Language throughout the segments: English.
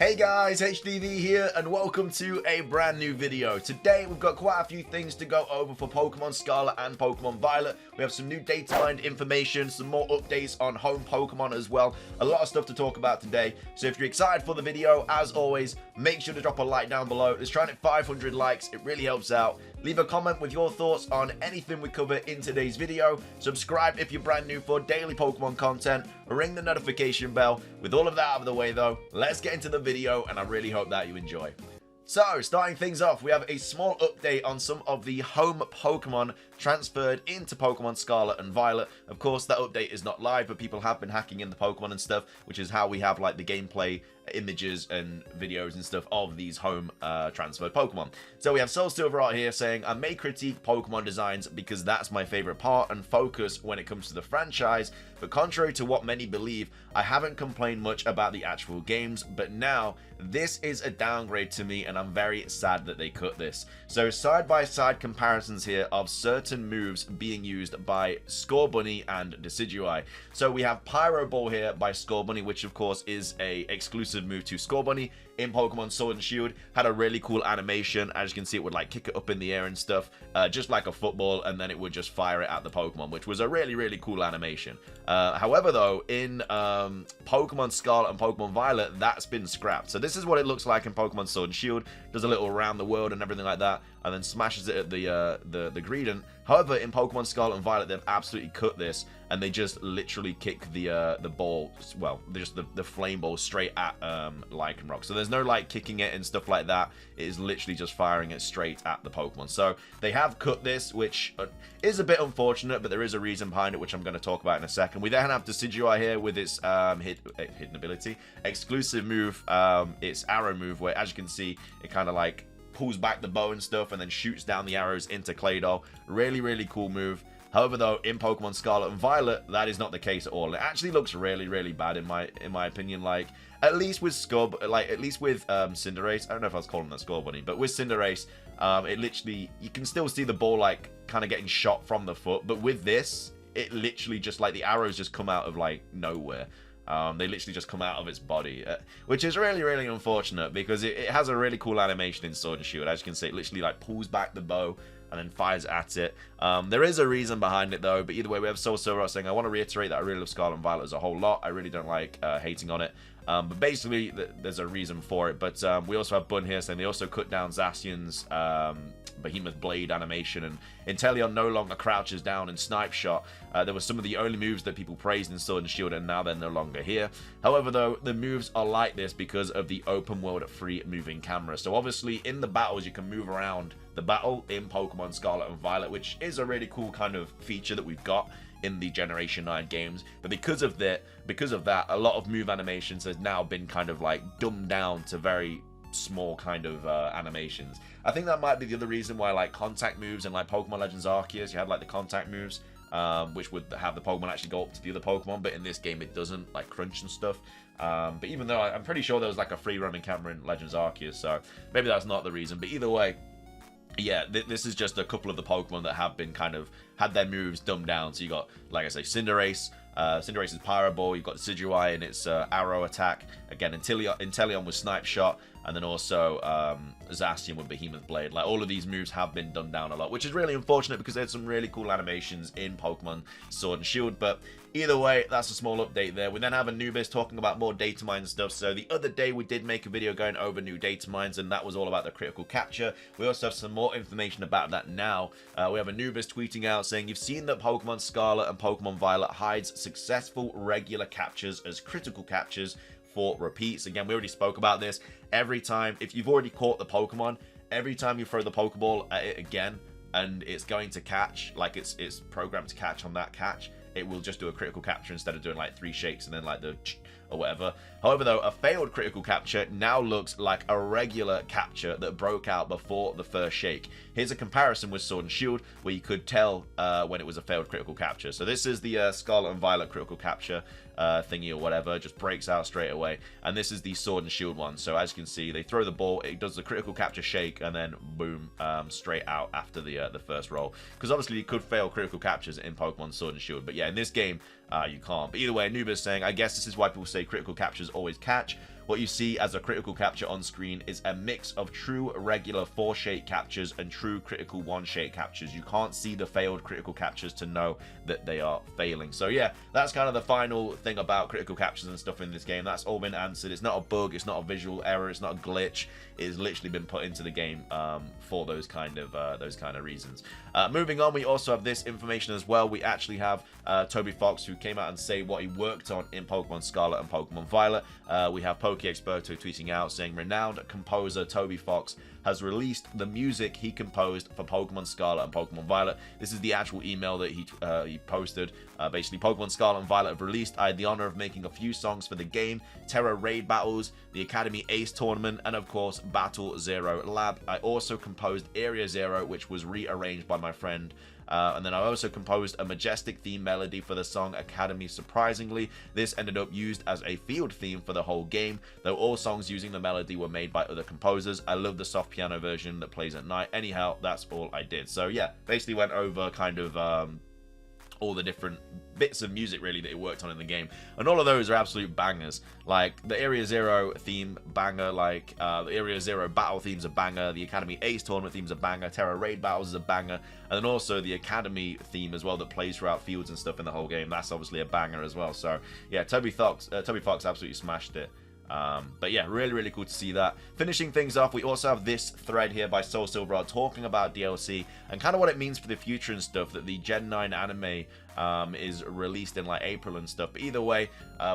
Hey guys, HDvee here and welcome to a brand new video. Today we've got quite a few things to go over for Pokemon Scarlet and Pokemon Violet. We have some new data mined information, some more updates on home Pokemon as well. A lot of stuff to talk about today. So if you're excited for the video, as always, make sure to drop a like down below. Let's try and hit 500 likes, it really helps out. Leave a comment with your thoughts on anything we cover in today's video. Subscribe if you're brand new for daily Pokemon content. Ring the notification bell. With all of that out of the way though, let's get into the video and I really hope that you enjoy. So, starting things off, we have a small update on some of the home Pokemon transferred into Pokemon Scarlet and Violet. Of course, that update is not live, but people have been hacking in the Pokemon and stuff, which is how we have like the gameplay images and videos and stuff of these home transferred Pokemon. So we have Soul Silver out here saying, I may critique Pokemon designs because that's my favorite part and focus when it comes to the franchise, but contrary to what many believe, I haven't complained much about the actual games, but now this is a downgrade to me and I'm very sad that they cut this. So side-by-side comparisons here of certain moves being used by Scorbunny and Decidueye. So we have Pyro Ball here by Scorbunny, which of course is a exclusive move to Scorbunny in Pokemon Sword and Shield. Had a really cool animation. As you can see, it would like kick it up in the air and stuff, just like a football, and then it would just fire it at the Pokemon, which was a really cool animation. However though, in Pokemon Scarlet and Pokemon Violet, that's been scrapped. So this is what it looks like in Pokemon Sword and Shield. Does a little around the world and everything like that, and then smashes it at the Greedent. However, in Pokemon Scarlet and Violet, they've absolutely cut this, and they just literally kick the ball, well, just the flame ball straight at Lycanroc. So there's no like kicking it and stuff like that. It is literally just firing it straight at the Pokemon. So they have cut this, which is a bit unfortunate, but there is a reason behind it, which I'm going to talk about in a second. We then have Decidueye here with its hidden ability, exclusive move, its arrow move, where as you can see, it kind of like pulls back the bow and stuff and then shoots down the arrows into Claydol. Really cool move. However though, in Pokemon Scarlet and Violet, that is not the case at all. It actually looks really bad in my opinion. Like at least with Cinderace, I don't know if I was calling that Scorbunny, but with Cinderace, it literally, you can still see the ball like kind of getting shot from the foot, but with this, it literally just like the arrows just come out of like nowhere. They literally just come out of its body, which is really unfortunate because it has a really cool animation in Sword and Shield. As you can see, it literally like pulls back the bow and then fires at it. There is a reason behind it though, but either way, we have Soul Silver saying, I want to reiterate that I really love Scarlet and Violet as a whole lot. I really don't like hating on it. But basically, there's a reason for it. But we also have Bun here saying they also cut down Zacian's Behemoth Blade animation, and Inteleon no longer crouches down in Snipe Shot. There were some of the only moves that people praised in Sword and Shield, and now they're no longer here. However, though, the moves are like this because of the open world free moving camera. So obviously, in the battles, you can move around the battle in Pokemon Scarlet and Violet, which is a really cool kind of feature that we've got in the Generation 9 games. But because of that, a lot of move animations has now been kind of like dumbed down to very small kind of animations. I think that might be the other reason why like contact moves and like Pokemon Legends Arceus, you had like the contact moves, which would have the Pokemon actually go up to the other Pokemon, but in this game it doesn't, like crunch and stuff. But even though I'm pretty sure there was like a free roaming camera in Legends Arceus, so maybe that's not the reason. But either way, yeah, this is just a couple of the Pokemon that have been kind of had their moves dumbed down. So you got, like I say, Cinderace. Cinderace's Pyro Ball. You've got Decidueye and its arrow attack. Again, Inteleon with Snipe Shot, and then also Zacian with Behemoth Blade. Like all of these moves have been dumbed down a lot, which is really unfortunate because there's some really cool animations in Pokemon Sword and Shield. But either way, that's a small update there. We then have Anubis talking about more data mine stuff. So the other day we did make a video going over new data mines, and that was all about the critical capture. We also have some more information about that now. We have Anubis tweeting out saying, you've seen that Pokemon Scarlet and Pokemon Violet hides successful regular captures as critical captures for repeats. Again, we already spoke about this. Every time, if you've already caught the Pokemon, every time you throw the Pokeball at it again and it's going to catch, like it's programmed to catch on that catch, it will just do a critical capture instead of doing like 3 shakes and then like the or whatever. However though, a failed critical capture now looks like a regular capture that broke out before the first shake. Here's a comparison with Sword and Shield where you could tell when it was a failed critical capture. So this is the Scarlet and Violet critical capture thingy or whatever, just breaks out straight away. And this is the Sword and Shield one. So as you can see, they throw the ball, it does the critical capture shake, and then boom, straight out after the first roll. Because obviously you could fail critical captures in Pokemon Sword and Shield, but yeah, in this game you can't. But either way, Anubis saying, I guess this is why people say critical captures always catch. what you see as a critical capture on screen is a mix of true regular 4 shake captures and true critical 1 shake captures. You can't see the failed critical captures to know that they are failing. So yeah, that's kind of the final thing about critical captures and stuff in this game. That's all been answered. It's not a bug, it's not a visual error, it's not a glitch. It's literally been put into the game for those kind of reasons. Moving on, we also have this information as well. We actually have Toby Fox, who came out and say what he worked on in Pokemon Scarlet and Pokemon Violet. We have Pokeexperto tweeting out saying renowned composer Toby Fox has released the music he composed for Pokemon Scarlet and Pokemon Violet. This is the actual email that he posted. Basically, Pokemon Scarlet and Violet have released. I had the honor of making a few songs for the game, Terra Raid Battles, the Academy Ace Tournament, and of course, Battle Zero Lab. I also composed Area Zero, which was rearranged by my friend. And then I also composed a majestic theme melody for the song Academy. Surprisingly, this ended up used as a field theme for the whole game, though all songs using the melody were made by other composers. I love the soft piano version that plays at night. Anyhow, that's all I did. So yeah, basically went over kind of all the different bits of music really that he worked on in the game, and all of those are absolute bangers. Like the Area Zero theme, banger. Like the Area Zero battle theme's a banger, the Academy Ace Tournament theme's a banger, Terra Raid Battles is a banger, and then also the Academy theme as well that plays throughout fields and stuff in the whole game. That's obviously a banger as well. So yeah, Toby Fox absolutely smashed it. But yeah, really cool to see that. Finishing things off, we also have this thread here by Soul Silver talking about DLC and kind of what it means for the future and stuff, that the Gen 9 anime is released in like April and stuff. But either way,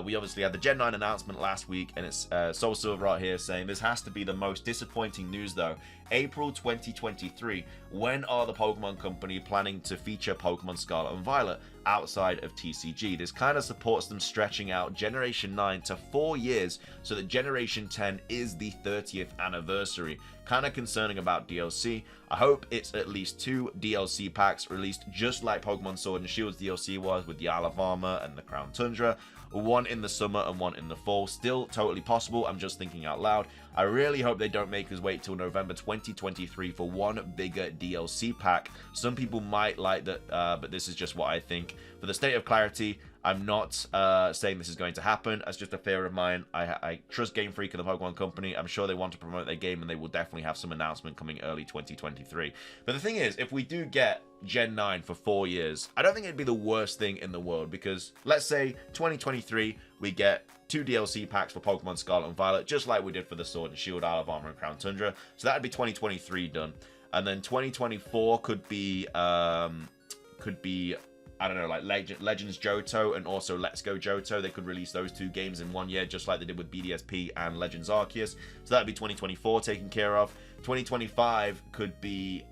we obviously had the Gen 9 announcement last week, and it's Soul Silver here saying this has to be the most disappointing news though. April 2023. When are the Pokemon Company planning to feature Pokemon Scarlet and Violet outside of TCG? This kind of supports them stretching out Generation 9 to 4 years, so that Generation 10 is the 30th anniversary. Kind of concerning about DLC. I hope it's at least 2 DLC packs released just like Pokemon Sword and Shield's DLC was with the Isle of Armor and the Crown Tundra. One in the summer and one in the fall. Still totally possible. I'm just thinking out loud. I really hope they don't make us wait till November 2023 for one bigger DLC pack. Some people might like that, but this is just what I think. For the state of clarity, I'm not saying this is going to happen. That's just a fear of mine. I trust Game Freak and the Pokemon Company. I'm sure they want to promote their game, and they will definitely have some announcement coming early 2023. But the thing is, if we do get Gen 9 for 4 years, I don't think it'd be the worst thing in the world, because let's say 2023 we get 2 DLC packs for Pokemon Scarlet and Violet, just like we did for the Sword and Shield, Isle of Armor, and Crown Tundra. So that'd be 2023 done, and then 2024 could be I don't know, like Legends Johto and also Let's Go Johto. They could release those 2 games in 1 year, just like they did with BDSP and Legends Arceus. So that'd be 2024 taken care of. 2025 could be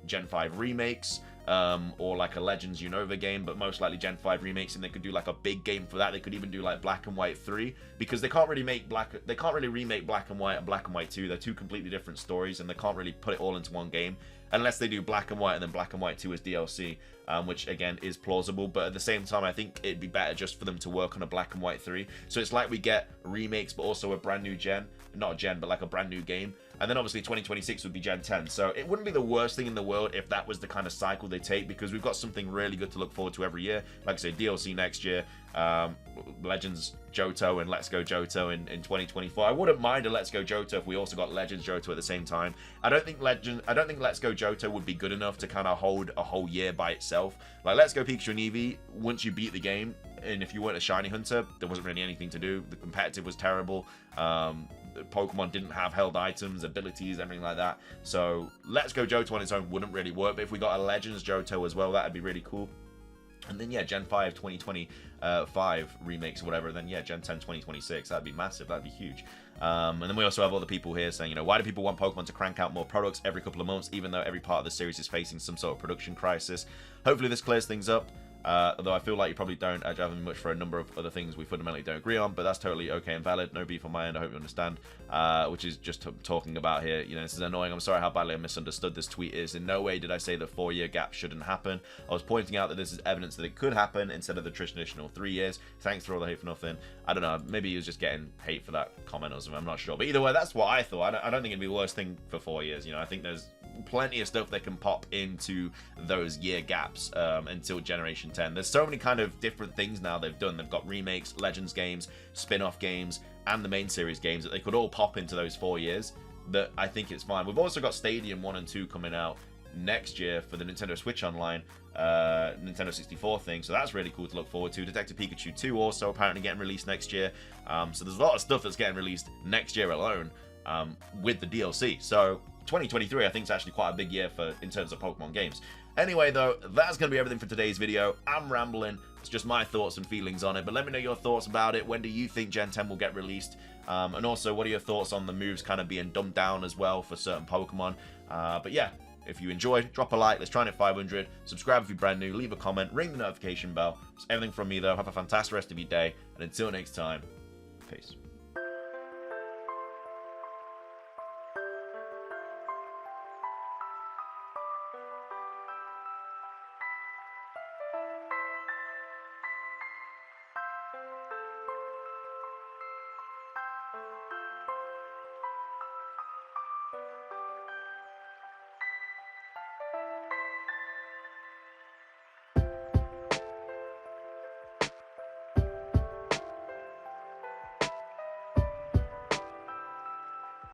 Gen 5 remakes, or like a Legends Unova game, but most likely Gen 5 remakes, and they could do like a big game for that. They could even do like Black and White 3, because they can't really remake Black and White and Black and White 2. They're 2 completely different stories, and they can't really put it all into one game unless they do Black and White and then Black and White 2 as DLC, which again is plausible. But at the same time, I think it'd be better just for them to work on a Black and White 3. So it's like we get remakes, but also a brand new gen, not a gen, but like a brand new game. And then obviously 2026 would be Gen 10. So it wouldn't be the worst thing in the world if that was the kind of cycle they take, because we've got something really good to look forward to every year. Like I say, DLC next year, Legends Johto and Let's Go Johto in 2024. I wouldn't mind a Let's Go Johto if we also got Legends Johto at the same time. I don't think Let's Go Johto would be good enough to kind of hold a whole year by itself. Like Let's Go Pikachu and Eevee, once you beat the game, and if you weren't a shiny hunter, there wasn't really anything to do. The competitive was terrible. Pokemon didn't have held items, abilities, everything like that. So Let's Go Johto on its own wouldn't really work. But if we got a Legends Johto as well, that'd be really cool. And then yeah, Gen 5 2025 remakes or whatever, then yeah, Gen 10 2026, that'd be massive, that'd be huge. And then we also have other people here saying, you know, why do people want Pokemon to crank out more products every couple of months, even though every part of the series is facing some sort of production crisis? Hopefully this clears things up. Although I feel like you probably don't have much for a number of other things we fundamentally don't agree on, but that's totally okay and valid. No beef on my end, I hope you understand. Which is just talking about here, you know, this is annoying. I'm sorry how badly I misunderstood this tweet is. In no way did I say the 4-year gap shouldn't happen. I was pointing out that this is evidence that it could happen instead of the traditional 3 years. Thanks for all the hate for nothing. I don't know, maybe he was just getting hate for that comment or something, I'm not sure. But either way, that's what I thought. I don't think it'd be the worst thing for 4 years. You know, I think there's plenty of stuff that can pop into those year gaps until Generation 10. There's so many kind of different things now they've done. They've got remakes, Legends games, spin-off games, and the main series games, that they could all pop into those 4 years, that I think it's fine. We've also got Stadium 1 and 2 coming out next year for the Nintendo Switch Online, Nintendo 64 thing, so that's really cool to look forward to. Detective Pikachu 2 also apparently getting released next year, so there's a lot of stuff that's getting released next year alone with the DLC. So 2023 I think is actually quite a big year in terms of Pokemon games. Anyway though, that's going to be everything for today's video. I'm rambling, it's just my thoughts and feelings on it, but let me know your thoughts about it. When do you think Gen 10 will get released? And also, what are your thoughts on the moves kind of being dumbed down as well for certain Pokemon? But yeah, if you enjoyed, drop a like, let's try and hit 500, subscribe if you're brand new, leave a comment, ring the notification bell. It's everything from me though. Have a fantastic rest of your day, and until next time, peace.